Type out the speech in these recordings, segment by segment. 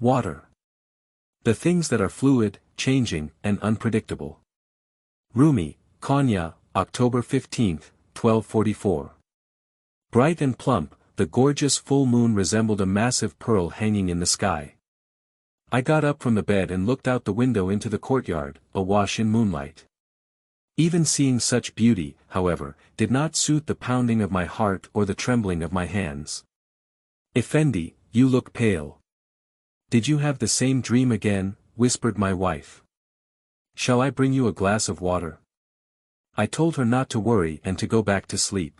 Water. The things that are fluid, changing, and unpredictable. Rumi, Konya, October 15, 1244. Bright and plump, the gorgeous full moon resembled a massive pearl hanging in the sky. I got up from the bed and looked out the window into the courtyard, awash in moonlight. Even seeing such beauty, however, did not suit the pounding of my heart or the trembling of my hands. "Effendi, you look pale. Did you have the same dream again?" whispered my wife. "Shall I bring you a glass of water?" I told her not to worry and to go back to sleep.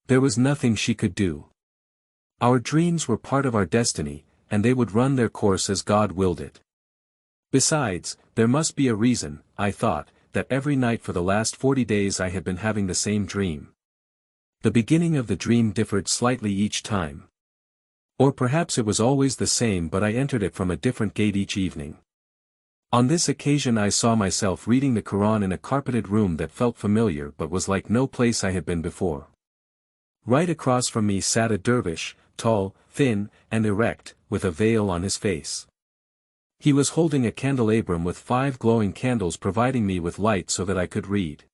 There was nothing she could do. Our dreams were part of our destiny, and they would run their course as God willed it. Besides, there must be a reason, I thought, that every night for the last 40 days I had been having the same dream. The beginning of the dream differed slightly each time. Or perhaps it was always the same, but I entered it from a different gate each evening. On this occasion I saw myself reading the Quran in a carpeted room that felt familiar but was like no place I had been before. Right across from me sat a dervish, tall, thin, and erect, with a veil on his face. He was holding a candelabrum with 5 glowing candles providing me with light so that I could read.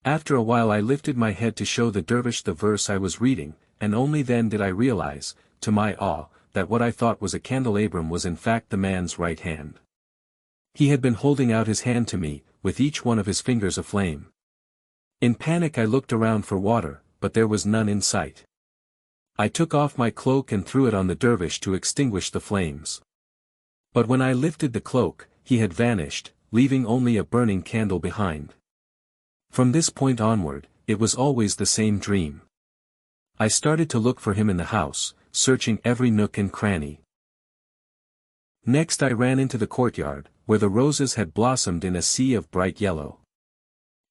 After a while I lifted my head to show the dervish the verse I was reading, and only then did I realize, to my awe, that what I thought was a candelabrum was in fact the man's right hand. He had been holding out his hand to me, with each one of his fingers aflame. In panic I looked around for water, but there was none in sight. I took off my cloak and threw it on the dervish to extinguish the flames. But when I lifted the cloak, he had vanished, leaving only a burning candle behind. From this point onward, it was always the same dream. I started to look for him in the house, searching every nook and cranny. Next I ran into the courtyard, where the roses had blossomed in a sea of bright yellow.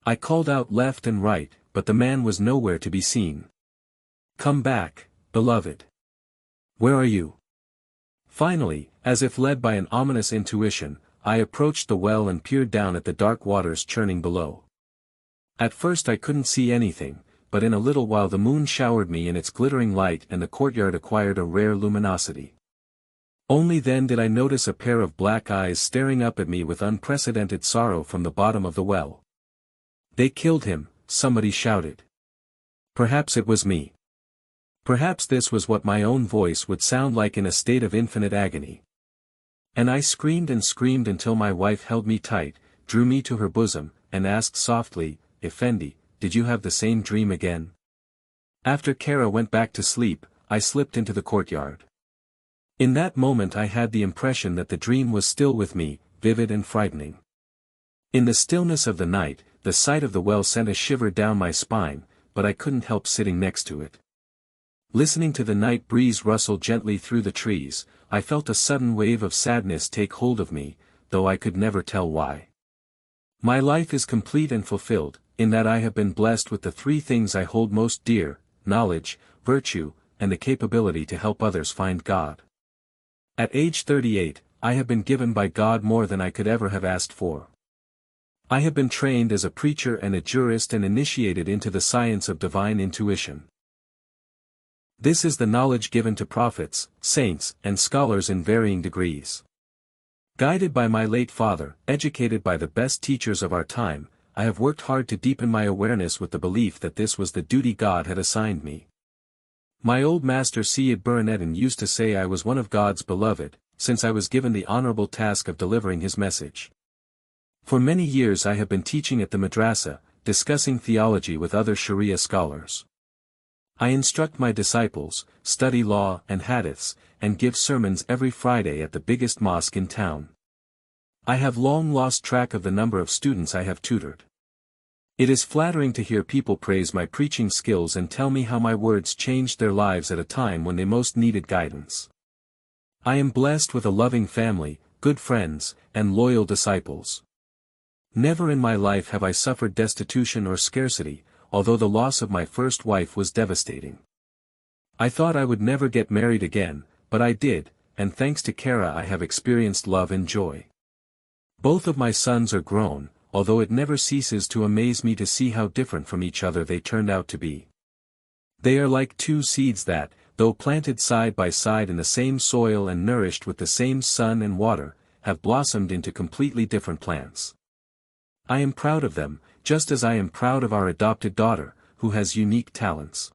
I called out left and right, but the man was nowhere to be seen. "Come back, beloved. Where are you?" Finally, as if led by an ominous intuition, I approached the well and peered down at the dark waters churning below. At first I couldn't see anything, but in a little while the moon showered me in its glittering light and the courtyard acquired a rare luminosity. Only then did I notice a pair of black eyes staring up at me with unprecedented sorrow from the bottom of the well. "They killed him," somebody shouted. Perhaps it was me. Perhaps this was what my own voice would sound like in a state of infinite agony. And I screamed and screamed until my wife held me tight, drew me to her bosom, and asked softly, "Effendi, did you have the same dream again?" After Kara went back to sleep, I slipped into the courtyard. In that moment I had the impression that the dream was still with me, vivid and frightening. In the stillness of the night, the sight of the well sent a shiver down my spine, but I couldn't help sitting next to it. Listening to the night breeze rustle gently through the trees, I felt a sudden wave of sadness take hold of me, though I could never tell why. My life is complete and fulfilled, in that I have been blessed with the 3 things I hold most dear: knowledge, virtue, and the capability to help others find God. At age 38, I have been given by God more than I could ever have asked for. I have been trained as a preacher and a jurist and initiated into the science of divine intuition. This is the knowledge given to prophets, saints, and scholars in varying degrees. Guided by my late father, educated by the best teachers of our time, I have worked hard to deepen my awareness with the belief that this was the duty God had assigned me. My old master Syed Burhanuddin used to say I was one of God's beloved, since I was given the honorable task of delivering his message. For many years I have been teaching at the madrasa, discussing theology with other Sharia scholars. I instruct my disciples, study law and hadiths, and give sermons every Friday at the biggest mosque in town. I have long lost track of the number of students I have tutored. It is flattering to hear people praise my preaching skills and tell me how my words changed their lives at a time when they most needed guidance. I am blessed with a loving family, good friends, and loyal disciples. Never in my life have I suffered destitution or scarcity, although the loss of my first wife was devastating. I thought I would never get married again, but I did, and thanks to Kara I have experienced love and joy. Both of my sons are grown, although it never ceases to amaze me to see how different from each other they turned out to be. They are like 2 seeds that, though planted side by side in the same soil and nourished with the same sun and water, have blossomed into completely different plants. I am proud of them, just as I am proud of our adopted daughter, who has unique talents.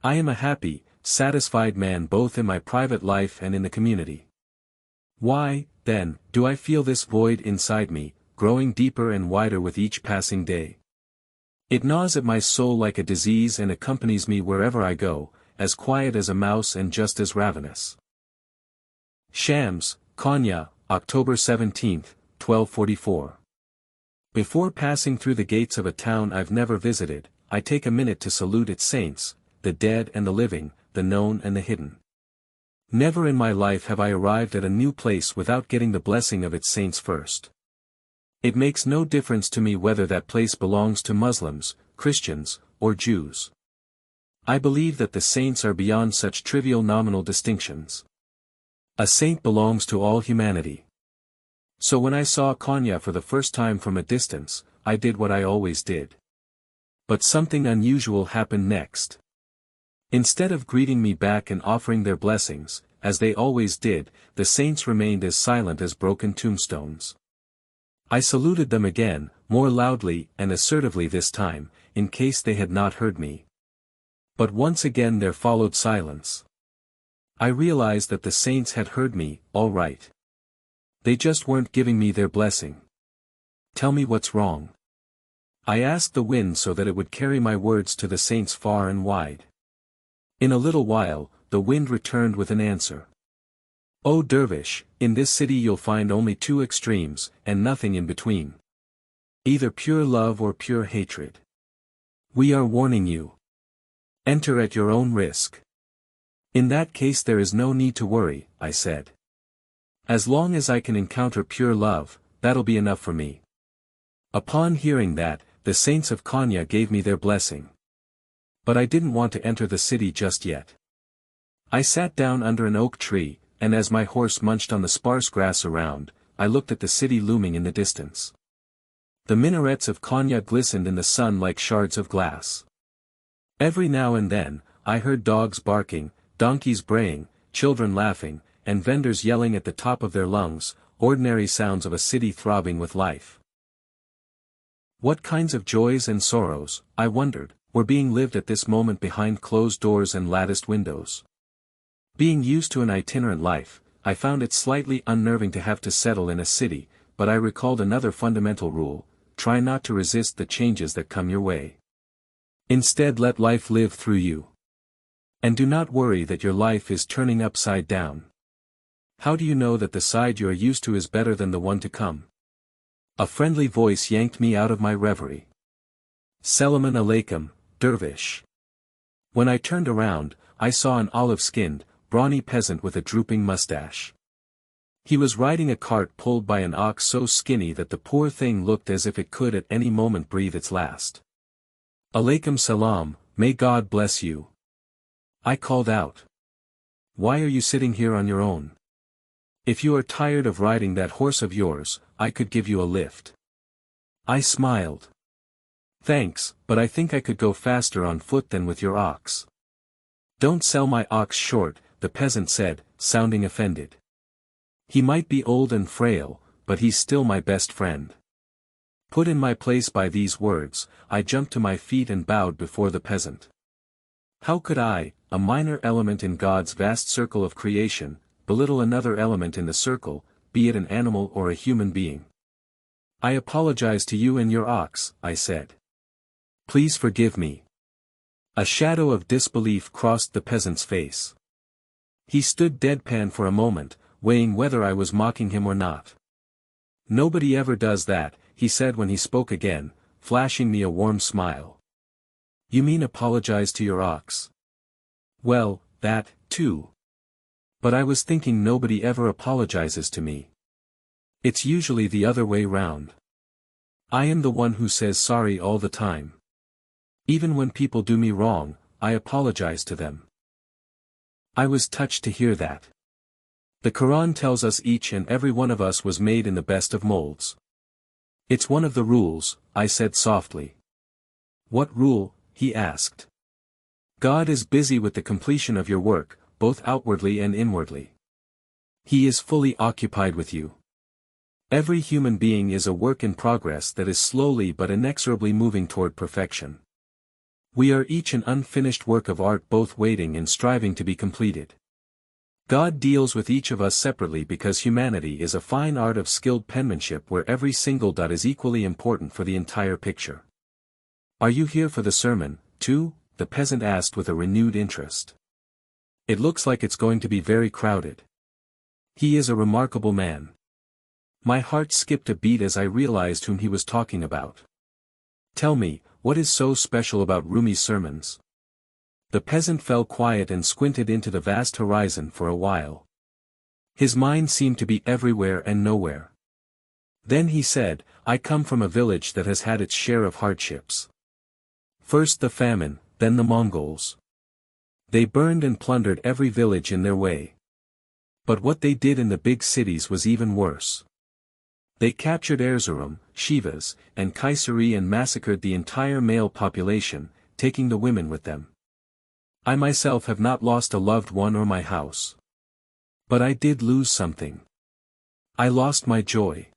I am a happy, satisfied man both in my private life and in the community. Why, then, do I feel this void inside me, growing deeper and wider with each passing day? It gnaws at my soul like a disease and accompanies me wherever I go, as quiet as a mouse and just as ravenous. Shams, Konya, October 17, 1244. Before passing through the gates of a town I've never visited, I take a minute to salute its saints, the dead and the living, the known and the hidden. Never in my life have I arrived at a new place without getting the blessing of its saints first. It makes no difference to me whether that place belongs to Muslims, Christians, or Jews. I believe that the saints are beyond such trivial nominal distinctions. A saint belongs to all humanity. So when I saw Konya for the first time from a distance, I did what I always did. But something unusual happened next. Instead of greeting me back and offering their blessings, as they always did, the saints remained as silent as broken tombstones. I saluted them again, more loudly and assertively this time, in case they had not heard me. But once again there followed silence. I realized that the saints had heard me, all right. They just weren't giving me their blessing. Tell me what's wrong. I asked the wind so that it would carry my words to the saints far and wide. In a little while, the wind returned with an answer. O dervish, in this city you'll find only two extremes, and nothing in between. Either pure love or pure hatred. We are warning you. Enter at your own risk. In that case there is no need to worry, I said. As long as I can encounter pure love, that'll be enough for me. Upon hearing that, the saints of Konya gave me their blessing. But I didn't want to enter the city just yet. I sat down under an oak tree, and as my horse munched on the sparse grass around, I looked at the city looming in the distance. The minarets of Konya glistened in the sun like shards of glass. Every now and then, I heard dogs barking, donkeys braying, children laughing, and vendors yelling at the top of their lungs, ordinary sounds of a city throbbing with life. What kinds of joys and sorrows, I wondered, were being lived at this moment behind closed doors and latticed windows? Being used to an itinerant life, I found it slightly unnerving to have to settle in a city, but I recalled another fundamental rule: try not to resist the changes that come your way. Instead, let life live through you. And do not worry that your life is turning upside down. How do you know that the side you are used to is better than the one to come? A friendly voice yanked me out of my reverie. Selamun alaikum, dervish. When I turned around, I saw an olive-skinned, brawny peasant with a drooping mustache. He was riding a cart pulled by an ox so skinny that the poor thing looked as if it could at any moment breathe its last. Alaikum salam, may God bless you. I called out. Why are you sitting here on your own? If you are tired of riding that horse of yours, I could give you a lift. I smiled. Thanks, but I think I could go faster on foot than with your ox. Don't sell my ox short, the peasant said, sounding offended. He might be old and frail, but he's still my best friend. Put in my place by these words, I jumped to my feet and bowed before the peasant. How could I, a minor element in God's vast circle of creation, belittle another element in the circle, be it an animal or a human being? I apologize to you and your ox, I said. Please forgive me. A shadow of disbelief crossed the peasant's face. He stood deadpan for a moment, weighing whether I was mocking him or not. Nobody ever does that, he said when he spoke again, flashing me a warm smile. You mean apologize to your ox? Well, that, too. But I was thinking nobody ever apologizes to me. It's usually the other way round. I am the one who says sorry all the time. Even when people do me wrong, I apologize to them. I was touched to hear that. The Quran tells us each and every one of us was made in the best of molds. It's one of the rules, I said softly. What rule? He asked. God is busy with the completion of your work, both outwardly and inwardly. He is fully occupied with you. Every human being is a work in progress that is slowly but inexorably moving toward perfection. We are each an unfinished work of art, both waiting and striving to be completed. God deals with each of us separately because humanity is a fine art of skilled penmanship where every single dot is equally important for the entire picture. Are you here for the sermon, too? The peasant asked with a renewed interest. It looks like it's going to be very crowded. He is a remarkable man. My heart skipped a beat as I realized whom he was talking about. Tell me, what is so special about Rumi's sermons? The peasant fell quiet and squinted into the vast horizon for a while. His mind seemed to be everywhere and nowhere. Then he said, I come from a village that has had its share of hardships. First the famine, then the Mongols. They burned and plundered every village in their way. But what they did in the big cities was even worse. They captured Erzurum, Sivas, and Kayseri and massacred the entire male population, taking the women with them. I myself have not lost a loved one or my house. But I did lose something. I lost my joy.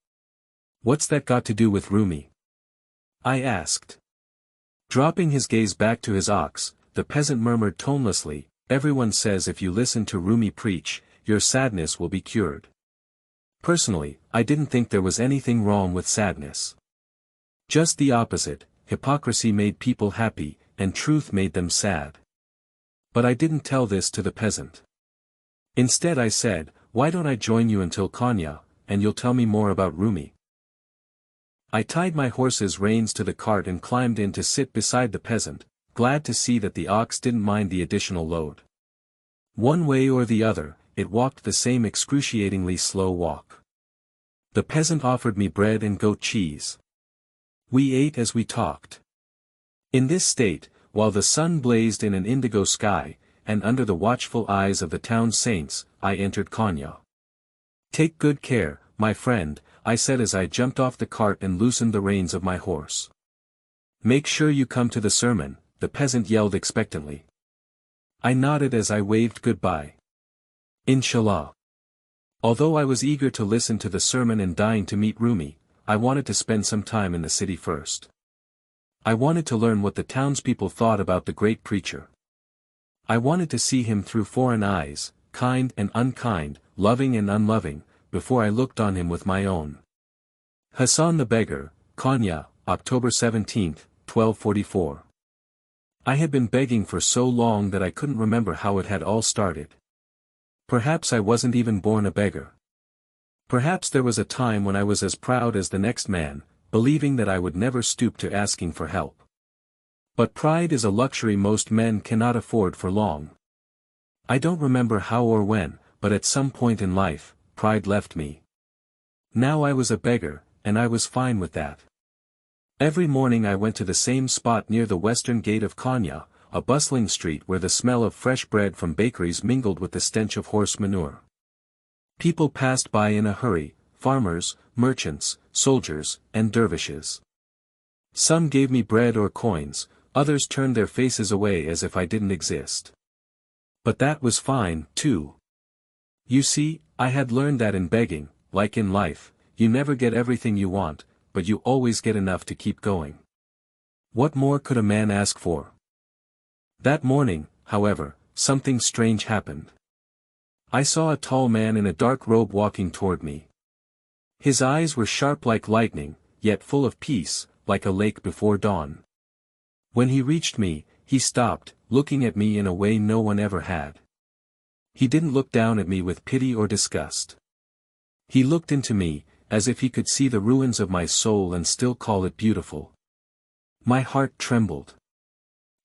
What's that got to do with Rumi? I asked. Dropping his gaze back to his ox, the peasant murmured tonelessly, everyone says if you listen to Rumi preach, your sadness will be cured. Personally, I didn't think there was anything wrong with sadness. Just the opposite, hypocrisy made people happy, and truth made them sad. But I didn't tell this to the peasant. Instead I said, why don't I join you until Konya, and you'll tell me more about Rumi. I tied my horse's reins to the cart and climbed in to sit beside the peasant, glad to see that the ox didn't mind the additional load. One way or the other, it walked the same excruciatingly slow walk. The peasant offered me bread and goat cheese. We ate as we talked. In this state, while the sun blazed in an indigo sky, and under the watchful eyes of the town saints, I entered Konya. Take good care, my friend, I said as I jumped off the cart and loosened the reins of my horse. Make sure you come to the sermon, the peasant yelled expectantly. I nodded as I waved goodbye. Inshallah. Although I was eager to listen to the sermon and dying to meet Rumi, I wanted to spend some time in the city first. I wanted to learn what the townspeople thought about the great preacher. I wanted to see him through foreign eyes, kind and unkind, loving and unloving, before I looked on him with my own. Hassan the Beggar, Konya, October 17, 1244. I had been begging for so long that I couldn't remember how it had all started. Perhaps I wasn't even born a beggar. Perhaps there was a time when I was as proud as the next man, believing that I would never stoop to asking for help. But pride is a luxury most men cannot afford for long. I don't remember how or when, but at some point in life, pride left me. Now I was a beggar, and I was fine with that. Every morning I went to the same spot near the western gate of Konya, a bustling street where the smell of fresh bread from bakeries mingled with the stench of horse manure. People passed by in a hurry, farmers, merchants, soldiers, and dervishes. Some gave me bread or coins, others turned their faces away as if I didn't exist. But that was fine, too. You see, I had learned that in begging, like in life, you never get everything you want, but you always get enough to keep going. What more could a man ask for? That morning, however, something strange happened. I saw a tall man in a dark robe walking toward me. His eyes were sharp like lightning, yet full of peace, like a lake before dawn. When he reached me, he stopped, looking at me in a way no one ever had. He didn't look down at me with pity or disgust. He looked into me, as if he could see the ruins of my soul and still call it beautiful. My heart trembled.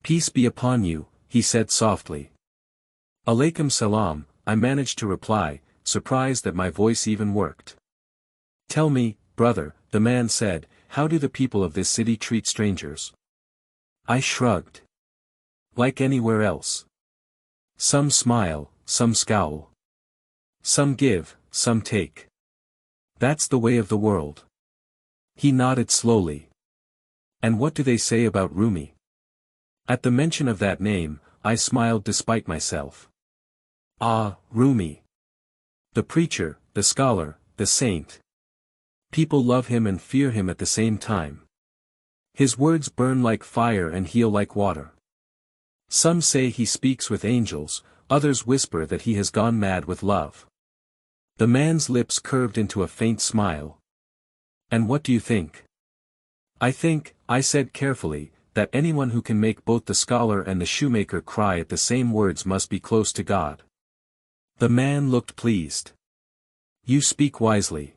Peace be upon you, he said softly. Alaikum salam, I managed to reply, surprised that my voice even worked. Tell me, brother, the man said, how do the people of this city treat strangers? I shrugged. Like anywhere else. Some smile, some scowl. Some give, some take. That's the way of the world. He nodded slowly. And what do they say about Rumi? At the mention of that name, I smiled despite myself. Ah, Rumi. The preacher, the scholar, the saint. People love him and fear him at the same time. His words burn like fire and heal like water. Some say he speaks with angels, others whisper that he has gone mad with love. The man's lips curved into a faint smile. And what do you think? I think, I said carefully, that anyone who can make both the scholar and the shoemaker cry at the same words must be close to God. The man looked pleased. You speak wisely.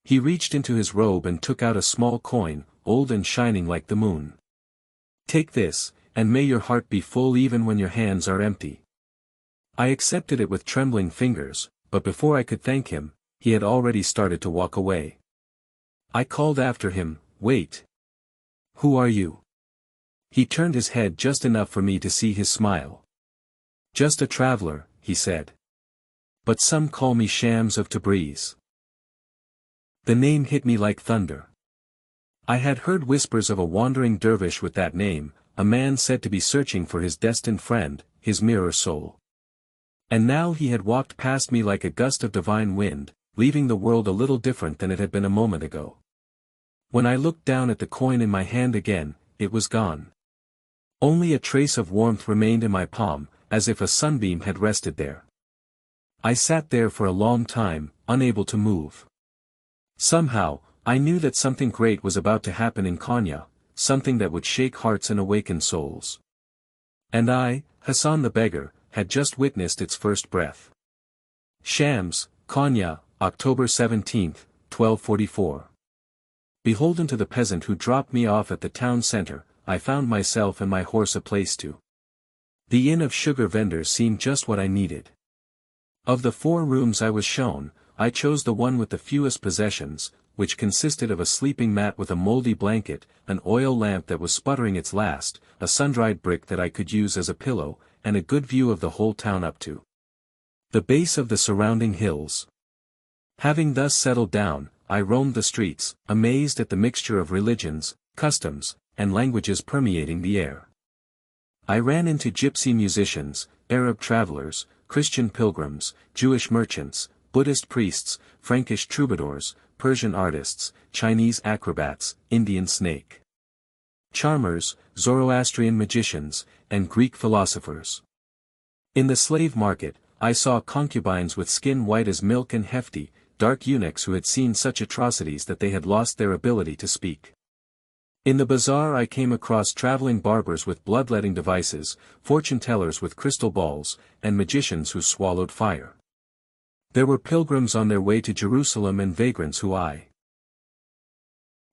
He reached into his robe and took out a small coin, old and shining like the moon. Take this, and may your heart be full even when your hands are empty. I accepted it with trembling fingers, but before I could thank him, he had already started to walk away. I called after him, wait. Who are you? He turned his head just enough for me to see his smile. Just a traveler, he said. But some call me Shams of Tabriz. The name hit me like thunder. I had heard whispers of a wandering dervish with that name, a man said to be searching for his destined friend, his mirror soul. And now he had walked past me like a gust of divine wind, leaving the world a little different than it had been a moment ago. When I looked down at the coin in my hand again, it was gone. Only a trace of warmth remained in my palm, as if a sunbeam had rested there. I sat there for a long time, unable to move. Somehow, I knew that something great was about to happen in Konya, something that would shake hearts and awaken souls. And I, Hassan the beggar, had just witnessed its first breath. Shams, Konya, October 17, 1244. Beholden to the peasant who dropped me off at the town center, I found myself and my horse a place to. The inn of sugar vendors seemed just what I needed. Of the 4 rooms I was shown, I chose the one with the fewest possessions, which consisted of a sleeping mat with a moldy blanket, an oil lamp that was sputtering its last, a sun-dried brick that I could use as a pillow, and a good view of the whole town up to the base of the surrounding hills. Having thus settled down, I roamed the streets, amazed at the mixture of religions, customs, and languages permeating the air. I ran into gypsy musicians, Arab travelers, Christian pilgrims, Jewish merchants, Buddhist priests, Frankish troubadours, Persian artists, Chinese acrobats, Indian snake charmers, Zoroastrian magicians, and Greek philosophers. In the slave market, I saw concubines with skin white as milk and hefty, dark eunuchs who had seen such atrocities that they had lost their ability to speak. In the bazaar I came across traveling barbers with bloodletting devices, fortune-tellers with crystal balls, and magicians who swallowed fire. There were pilgrims on their way to Jerusalem and vagrants who I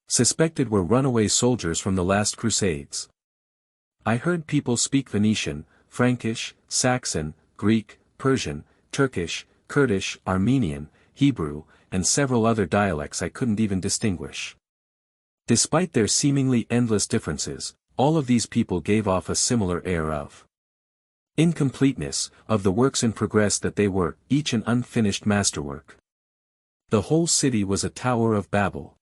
suspected were runaway soldiers from the last crusades. I heard people speak Venetian, Frankish, Saxon, Greek, Persian, Turkish, Kurdish, Armenian, Hebrew, and several other dialects I couldn't even distinguish. Despite their seemingly endless differences, all of these people gave off a similar air of incompleteness, of the works in progress that they were, each an unfinished masterwork. The whole city was a Tower of Babel.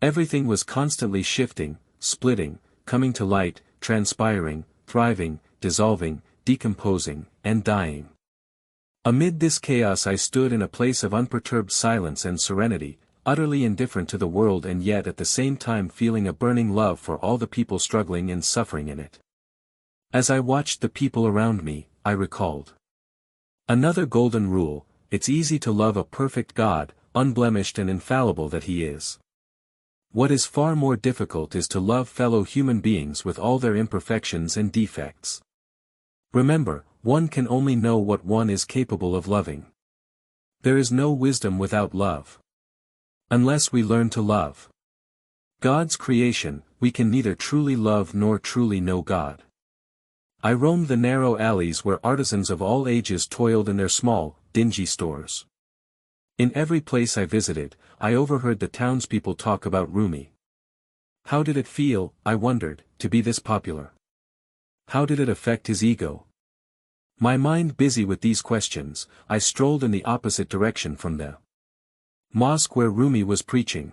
Everything was constantly shifting, splitting, coming to light, transpiring, thriving, dissolving, decomposing, and dying. Amid this chaos I stood in a place of unperturbed silence and serenity, utterly indifferent to the world and yet at the same time feeling a burning love for all the people struggling and suffering in it. As I watched the people around me, I recalled another golden rule: it's easy to love a perfect God, unblemished and infallible that He is. What is far more difficult is to love fellow human beings with all their imperfections and defects. Remember, one can only know what one is capable of loving. There is no wisdom without love. Unless we learn to love God's creation, we can neither truly love nor truly know God. I roamed the narrow alleys where artisans of all ages toiled in their small, dingy stores. In every place I visited, I overheard the townspeople talk about Rumi. How did it feel, I wondered, to be this popular? How did it affect his ego? My mind busy with these questions, I strolled in the opposite direction from the mosque where Rumi was preaching.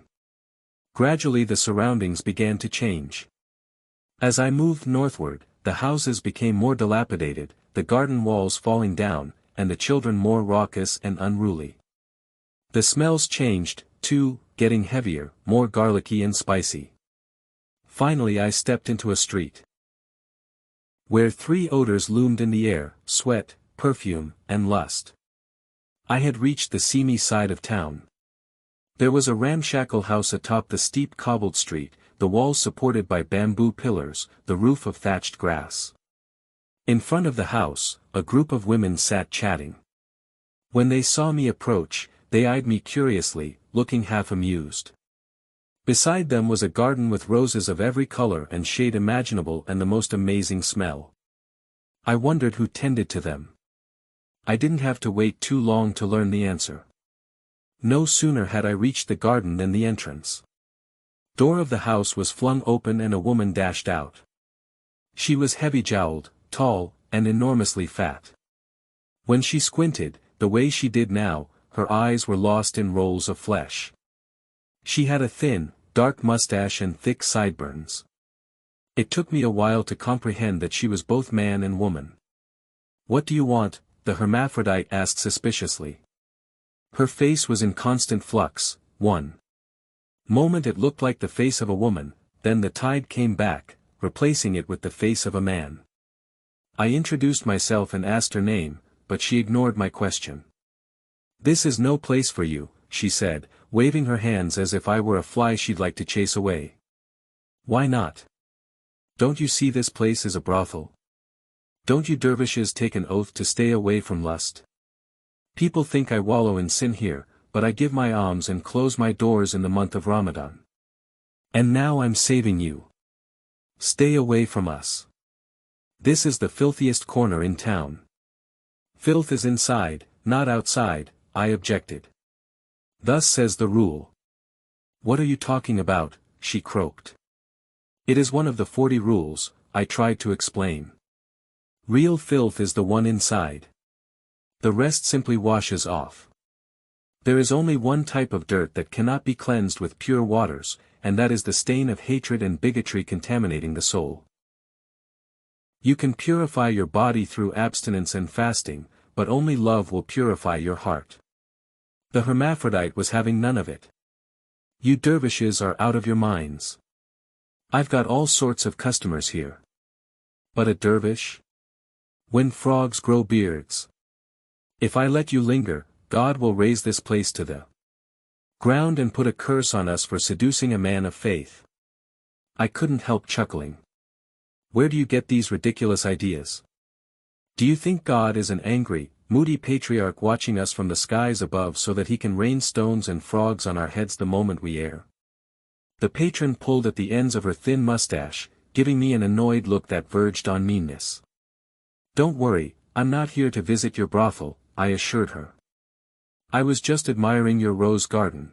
Gradually the surroundings began to change. As I moved northward, the houses became more dilapidated, the garden walls falling down, and the children more raucous and unruly. The smells changed, too, getting heavier, more garlicky and spicy. Finally I stepped into a street where three odors loomed in the air: sweat, perfume, and lust. I had reached the seamy side of town. There was a ramshackle house atop the steep cobbled street, the walls supported by bamboo pillars, the roof of thatched grass. In front of the house, a group of women sat chatting. When they saw me approach, they eyed me curiously, looking half amused. Beside them was a garden with roses of every color and shade imaginable and the most amazing smell. I wondered who tended to them. I didn't have to wait too long to learn the answer. No sooner had I reached the garden than the entrance door of the house was flung open and a woman dashed out. She was heavy-jowled, tall, and enormously fat. When she squinted, the way she did now, her eyes were lost in rolls of flesh. She had a thin, dark mustache and thick sideburns. It took me a while to comprehend that she was both man and woman. "What do you want?" the hermaphrodite asked suspiciously. Her face was in constant flux. One moment it looked like the face of a woman, then the tide came back, replacing it with the face of a man. I introduced myself and asked her name, but she ignored my question. "This is no place for you," she said, waving her hands as if I were a fly she'd like to chase away. "Why not? Don't you see this place is a brothel? Don't you dervishes take an oath to stay away from lust? People think I wallow in sin here, but I give my alms and close my doors in the month of Ramadan. And now I'm saving you. Stay away from us. This is the filthiest corner in town." "Filth is inside, not outside," I objected. "Thus says the rule." "What are you talking about?" she croaked. "It is one of the 40 rules," I tried to explain. "Real filth is the one inside. The rest simply washes off. There is only one type of dirt that cannot be cleansed with pure waters, and that is the stain of hatred and bigotry contaminating the soul. You can purify your body through abstinence and fasting, but only love will purify your heart." The hermaphrodite was having none of it. "You dervishes are out of your minds. I've got all sorts of customers here. But a dervish? When frogs grow beards. If I let you linger, God will raise this place to the ground and put a curse on us for seducing a man of faith." I couldn't help chuckling. "Where do you get these ridiculous ideas? Do you think God is an angry, moody patriarch watching us from the skies above so that he can rain stones and frogs on our heads the moment we err?" The patron pulled at the ends of her thin mustache, giving me an annoyed look that verged on meanness. "Don't worry, I'm not here to visit your brothel," I assured her. "I was just admiring your rose garden."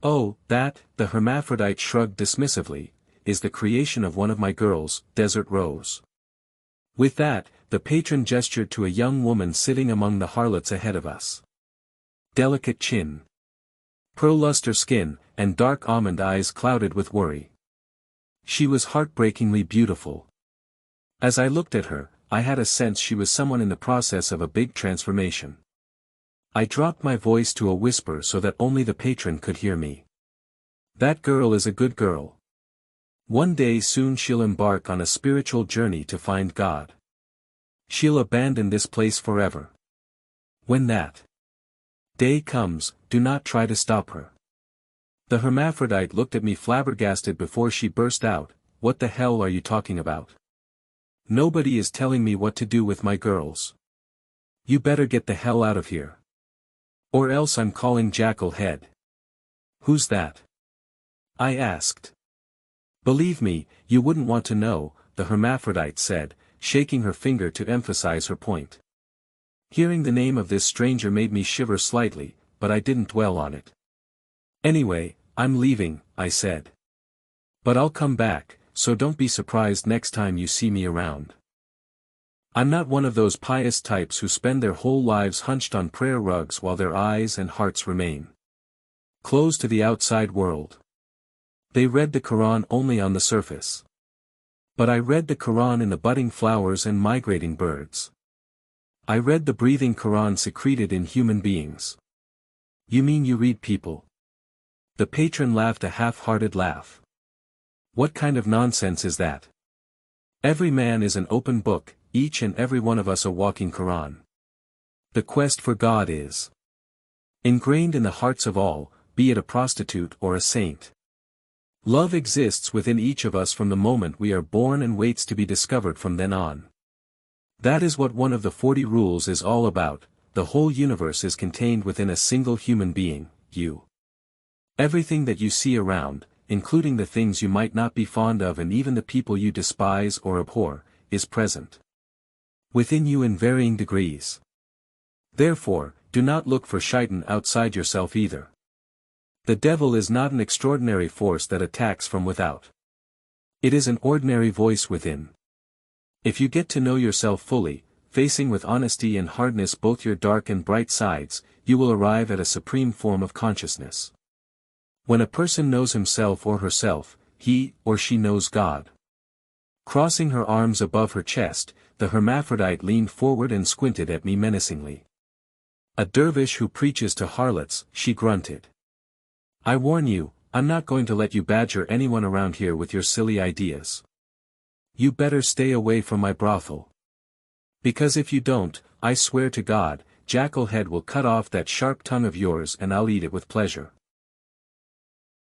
"Oh, that," the hermaphrodite shrugged dismissively, "is the creation of one of my girls, Desert Rose." With that, the patron gestured to a young woman sitting among the harlots ahead of us. Delicate chin, pearl-luster skin, and dark almond eyes clouded with worry. She was heartbreakingly beautiful. As I looked at her, I had a sense she was someone in the process of a big transformation. I dropped my voice to a whisper so that only the patron could hear me. "That girl is a good girl. One day soon she'll embark on a spiritual journey to find God. She'll abandon this place forever. When that day comes, do not try to stop her." The hermaphrodite looked at me flabbergasted before she burst out, "What the hell are you talking about? Nobody is telling me what to do with my girls. You better get the hell out of here. Or else I'm calling Jackal Head." "Who's that?" I asked. "Believe me, you wouldn't want to know," the hermaphrodite said, shaking her finger to emphasize her point. Hearing the name of this stranger made me shiver slightly, but I didn't dwell on it. "Anyway, I'm leaving," I said. "But I'll come back, so don't be surprised next time you see me around. I'm not one of those pious types who spend their whole lives hunched on prayer rugs while their eyes and hearts remain closed to the outside world. They read the Quran only on the surface. But I read the Quran in the budding flowers and migrating birds. I read the breathing Quran secreted in human beings. You mean you read people? The patron laughed a half-hearted laugh. What kind of nonsense is that? Every man is an open book, each and every one of us a walking Quran. The quest for God is ingrained in the hearts of all, be it a prostitute or a saint. Love exists within each of us from the moment we are born and waits to be discovered from then on. That is what one of the 40 rules is all about. The whole universe is contained within a single human being, you. Everything that you see around, including the things you might not be fond of and even the people you despise or abhor, is present within you in varying degrees. Therefore, do not look for shaitan outside yourself either. The devil is not an extraordinary force that attacks from without. It is an ordinary voice within. If you get to know yourself fully, facing with honesty and hardness both your dark and bright sides, you will arrive at a supreme form of consciousness. When a person knows himself or herself, he or she knows God. Crossing her arms above her chest, the hermaphrodite leaned forward and squinted at me menacingly. A dervish who preaches to harlots, she grunted. I warn you, I'm not going to let you badger anyone around here with your silly ideas. You better stay away from my brothel. Because if you don't, I swear to God, Jackalhead will cut off that sharp tongue of yours and I'll eat it with pleasure.